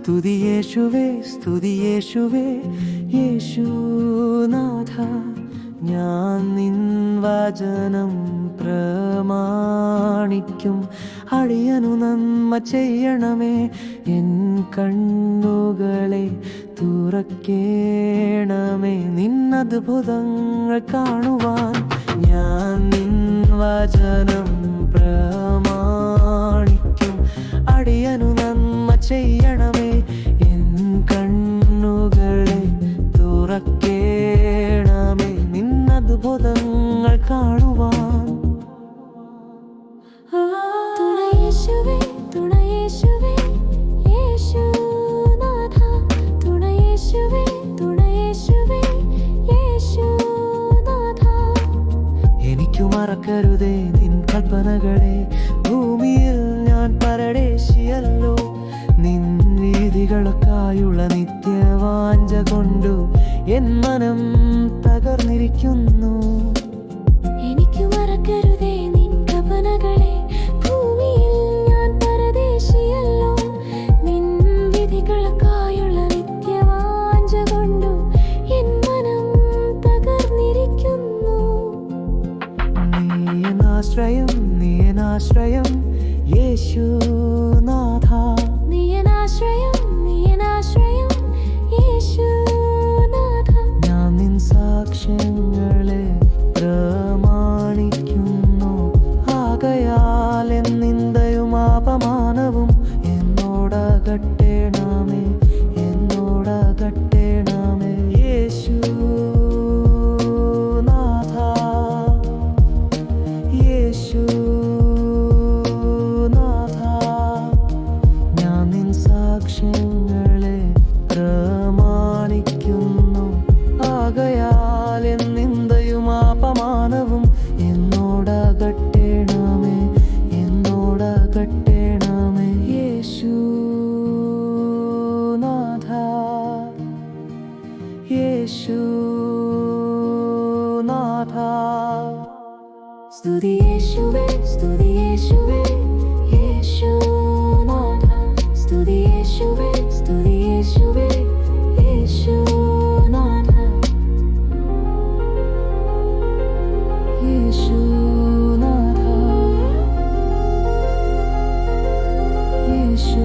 സ്തുതിയേശുവേ സ്തുതിയേശുവേ യേശുനാഥ ഞാൻ നിൻ വചനം പ്രമാണിക്കും അടിയനു നന്മ ചെയ്യണമേ എൻ കണ്ണുകളെ തുറക്കേണമേ നിന്നദ്ഭുതങ്ങൾ കാണുവാൻ ഞാൻ നിൻ വചനം പ്രമാണിക്കും അടിയനു നന്മ ചെയ്യണമേ എൻ കണ്ണുകളെ തുറക്കേണമേ നിന്നദ്ഭുതങ്ങൾ കാണുവാൻ തുണയേശുവേ തുണയേശുവേ യേശുനാഥ തുണയേശുവേ തുണയേശുവേ യേശുനാഥ എനിക്കു മറക്കരുതേ നിൻ കൽപ്പനകളെ ഭൂമിയിൽ ഞാൻ പരദേശിയല്ലോ നിൻ രീതികൾക്കായുള്ള നിത്യവാഞ്ച കൊണ്ടു എൻ മനം തകർന്നിരിക്കുന്നു എനിക്കു മറക്കരുതേ നിൻ കൽപ്പനകളെ ഭൂമിയിൽ ഞാൻ പരദേശിയല്ലോ നിൻ വിധികൾക്കായുള്ള നിത്യവാഞ്ച കൊണ്ടു എൻ മനം തകർന്നിരിക്കുന്നു നീയനാശ്രയം യേശുനാഥ നീയനാശ്രയം യേശുനാഥ ഞാൻ നിൻ സാക്ഷ്യങ്ങളെ പ്രമാണിക്കുന്നു ആകയാൽ എൻ നിന്ദയും അപമാനവും എന്നോടകട്ടേണമേ യേശുനാഥ യേശുനാഥ ഞാൻ നിൻ സാക്ഷ്യങ്ങളെ പ്രമാണിക്കുന്നു ആകയാൽ എൻ നിന്ദയും അപമാനവും എന്നോടകട്ടേണമേ യേശുനാഥ യേശുനാഥ സ്തുതിയേശുവേ സ്തുതിയേശുവേ യേശുനാഥ സ്തുതിയേശുവേ സ്തുതിയേശുവേ യേശുനാഥ യേശുനാഥ യേശു